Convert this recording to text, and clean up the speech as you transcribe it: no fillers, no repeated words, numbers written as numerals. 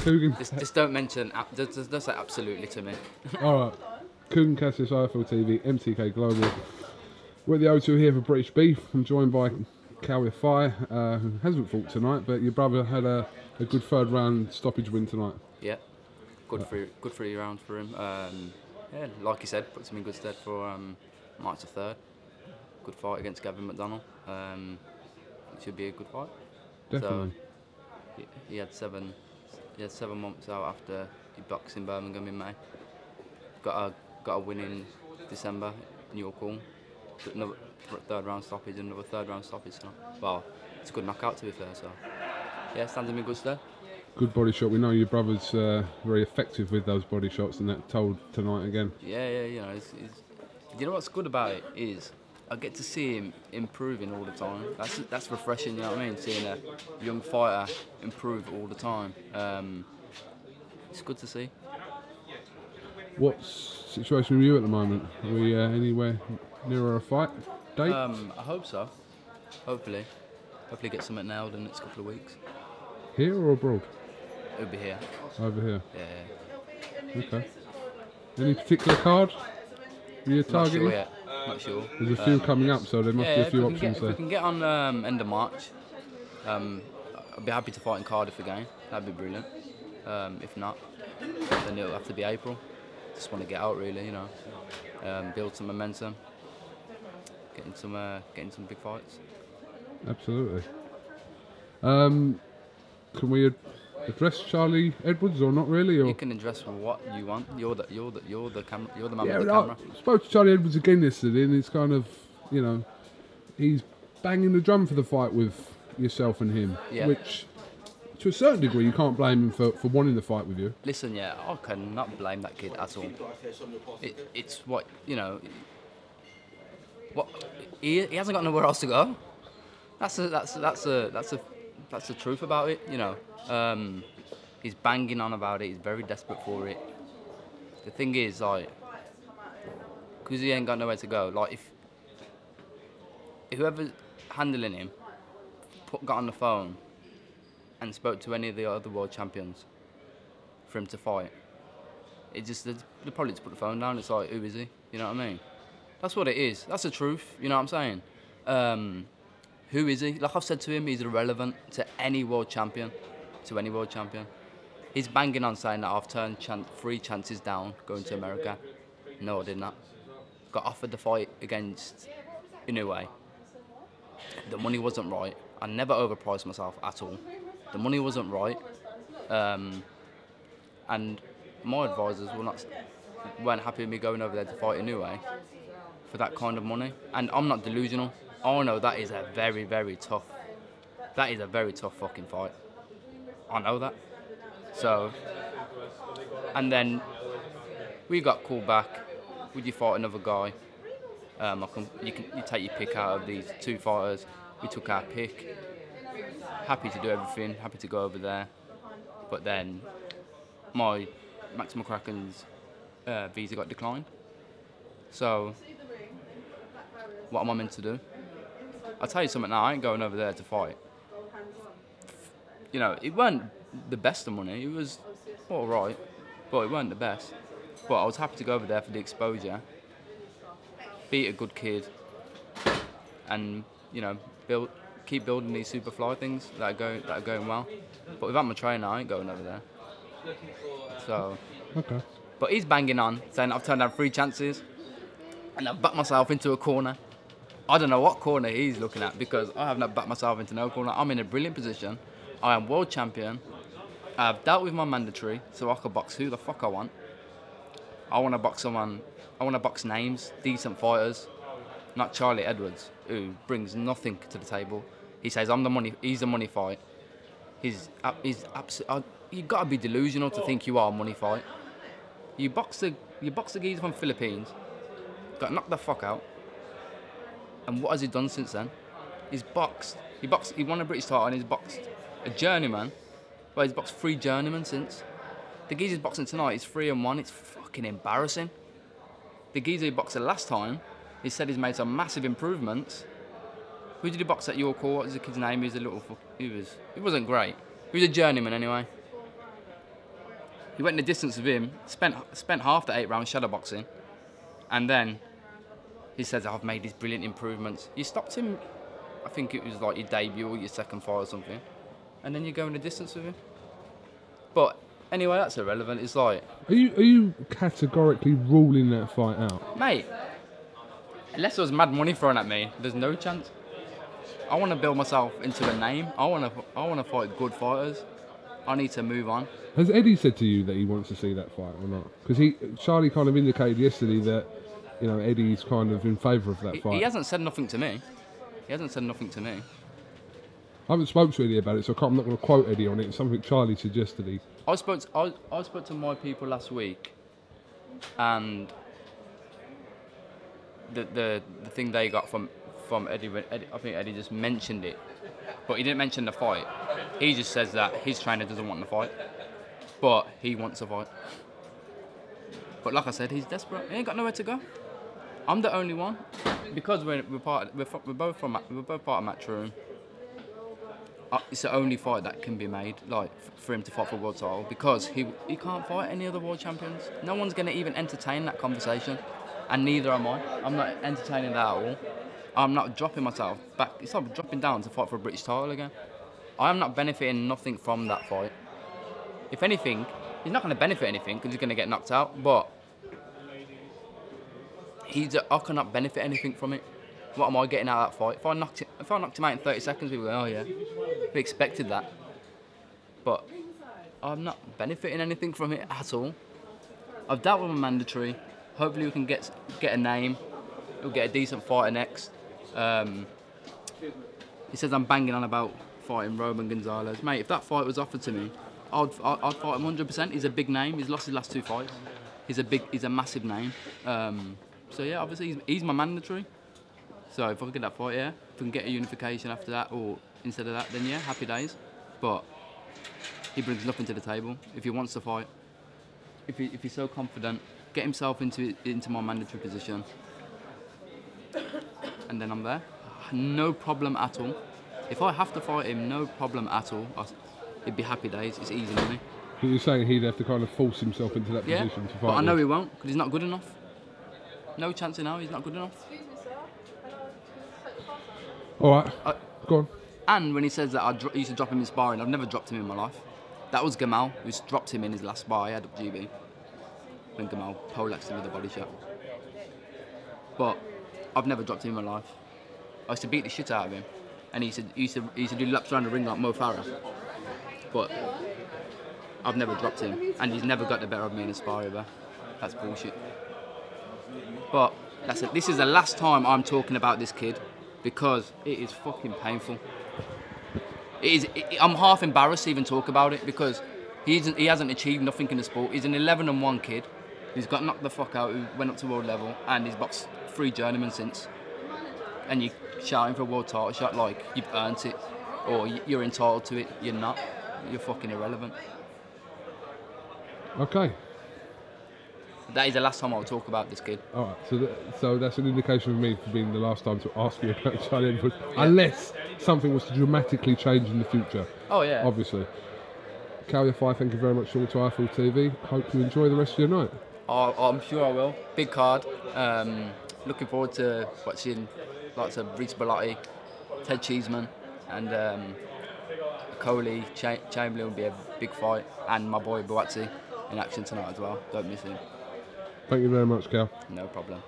KUGAN. Just don't mention. Just say absolutely to me. All right. KUGAN, CASSIUS, IFL TV, MTK Global. We're at the O2 here for British Beef. I'm joined by Kal Yafai, who hasn't fought tonight, but your brother had a good third round stoppage win tonight. Yeah, good 3 rounds for him. Yeah, like you said, puts him in good stead for March the 3rd. Good fight against Gavin McDonnell. It should be a good fight. Definitely. So he had 7 months out after he boxed in Birmingham in May. Got a win in December in York Hall. Another 3rd round stoppage, another 3rd round stoppage. So, well, it's a good knockout to be fair. So yeah, stands him in good stead. Good body shot. We know your brother's very effective with those body shots, and that told tonight again. Yeah. You know, you know what's good about it is I get to see him improving all the time. That's refreshing. You know what I mean? Seeing a young fighter improve all the time. It's good to see. What's the situation with you at the moment? Are we anywhere nearer a fight date? I hope so. Hopefully get something nailed in the next couple of weeks. Here or abroad? It'll be here. Over here. Yeah. Okay. Any particular card you're targeting? Not sure yet. Not sure. There's a few coming up, so there must be a few options there. If we can get on end of March, I'd be happy to fight in Cardiff again. That'd be brilliant. If not, then it'll have to be April. Just want to get out really, you know, build some momentum, getting some big fights. Absolutely. Can we address Charlie Edwards or not really? Or? You can address what you want. You're the man with the camera. I spoke to Charlie Edwards again yesterday, and he's kind of, you know, he's banging the drum for the fight with yourself and him, which, to a certain degree, you can't blame him for wanting the fight with you. Listen, yeah, I cannot blame that kid at all. It's what, you know, what he hasn't got nowhere else to go. That's the truth about it, you know. He's banging on about it. He's very desperate for it. The thing is, like, because he ain't got nowhere to go. Like, if whoever's handling him got on the phone and spoke to any of the other world champions for him to fight, they probably just put the phone down. It's like, who is he? You know what I mean? That's what it is. That's the truth. You know what I'm saying? Who is he? Like I've said to him, he's irrelevant to any world champion. He's banging on saying that I've turned 3 chances down going to America. No, I did not. Got offered the fight against Inoue. The money wasn't right. I never overpriced myself at all. The money wasn't right. And my advisors weren't happy with me going over there to fight Inoue for that kind of money. And I'm not delusional. I know that is a very, very tough fucking fight. I know that. So, and then we got called back. Would you fight another guy? You take your pick out of these 2 fighters. We took our pick. Happy to do everything. Happy to go over there. But then my Max McCracken's visa got declined. So, what am I meant to do? I'll tell you something now, I ain't going over there to fight. You know, it weren't the best of money, it was alright, but it weren't the best. But I was happy to go over there for the exposure, beat a good kid, and, you know, keep building these super fly things that are going well. But without my trainer, I ain't going over there. So, okay. But he's banging on, saying I've turned down 3 chances, and I've backed myself into a corner. I don't know what corner he's looking at because I have not backed myself into no corner. I'm in a brilliant position. I am world champion. I've dealt with my mandatory, so I can box who the fuck I want. I want to box someone. I want to box names, decent fighters, not Charlie Edwards, who brings nothing to the table. He says I'm the money. He's the money fight. He's absolutely. You gotta be delusional to think you are a money fight. You box the geezer from Philippines, got knocked the fuck out. And what has he done since then? He won a British title and he's boxed a journeyman. Well, he's boxed 3 journeymen since. The geezer's boxing tonight, he's 3-1, it's fucking embarrassing. The geezer who boxed the last time, he said he's made some massive improvements. Who did he box at York Hall? What was the kid's name? He wasn't great. He was a journeyman anyway. He went the distance with him, spent half the 8 rounds shadow boxing, and then he says, I've made these brilliant improvements. You stopped him, I think it was like your debut or your second fight or something, and then you go in the distance with him. But anyway, that's irrelevant. It's like... Are you categorically ruling that fight out? Mate, unless there was mad money thrown at me, there's no chance. I want to build myself into a name. I want to fight good fighters. I need to move on. Has Eddie said to you that he wants to see that fight or not? Because Charlie kind of indicated yesterday that, you know, Eddie's kind of in favour of that fight. He hasn't said nothing to me. He hasn't said nothing to me. I haven't spoken to Eddie about it, so I'm not going to quote Eddie on it. It's something Charlie suggested. I spoke to my people last week, and the thing they got from Eddie, I think Eddie just mentioned it, but he didn't mention the fight. He just says that his trainer doesn't want the fight, but he wants a fight. But like I said, he's desperate. He ain't got nowhere to go. I'm the only one, because we're both part of Matchroom. It's the only fight that can be made, like for him to fight for world title, because he can't fight any other world champions. No one's gonna even entertain that conversation, and neither am I. I'm not entertaining that at all. I'm not dropping myself back. It's like dropping down to fight for a British title again. I am not benefiting nothing from that fight. If anything, he's not gonna benefit anything because he's gonna get knocked out. But I cannot benefit anything from it. What am I getting out of that fight? If I knocked him out in 30 seconds, people go, oh yeah, we expected that. But I'm not benefiting anything from it at all. I've dealt with a mandatory. Hopefully we can get a name. We'll get a decent fighter next. He says I'm banging on about fighting Roman Gonzalez. Mate, if that fight was offered to me, I'd fight him 100%. He's a big name. He's lost his last 2 fights. He's a massive name. So yeah, obviously he's my mandatory. So if I can get that fight, yeah. If we can get a unification after that, or instead of that, then yeah, happy days. But he brings nothing to the table. If he wants to fight, if he's so confident, get himself into my mandatory position, and then I'm there. No problem at all. If I have to fight him, no problem at all. It'd be happy days. It's easy money. But you're saying he'd have to kind of force himself into that position to fight. But I know he won't, because he's not good enough. No chance in hell, he's not good enough. Alright, go on. And when he says that I used to drop him in sparring, I've never dropped him in my life. That was Gamal, who dropped him in his last spar I had at GB. When Gamal poleaxed him with a body shot. But I've never dropped him in my life. I used to beat the shit out of him. And he used to do laps around the ring like Mo Farah. But I've never dropped him. And he's never got the better of me in a spar ever. That's bullshit. But that's it. This is the last time I'm talking about this kid, because it is fucking painful. I'm half embarrassed to even talk about it, because he hasn't achieved nothing in the sport. He's an 11-1 kid who's got knocked the fuck out, who went up to world level, and he's boxed 3 journeymen since. And you're shouting for a world title shot like you've earned it, or you're entitled to it. You're not. You're fucking irrelevant. Okay. That is the last time I'll talk about this kid. All right, so that's an indication of me for being the last time to ask you about Charlie Edwards, unless something was to dramatically change in the future. Oh yeah. Obviously. Kal Yafai, thank you very much for talking to iFull TV. Hope you enjoy the rest of your night. Oh, I'm sure I will. Big card. Looking forward to watching lots of Reese Bellotti, Ted Cheeseman, and Coley Chamberlain will be a big fight, and my boy Boazzi in action tonight as well. Don't miss him. Thank you very much, Kal. No problem.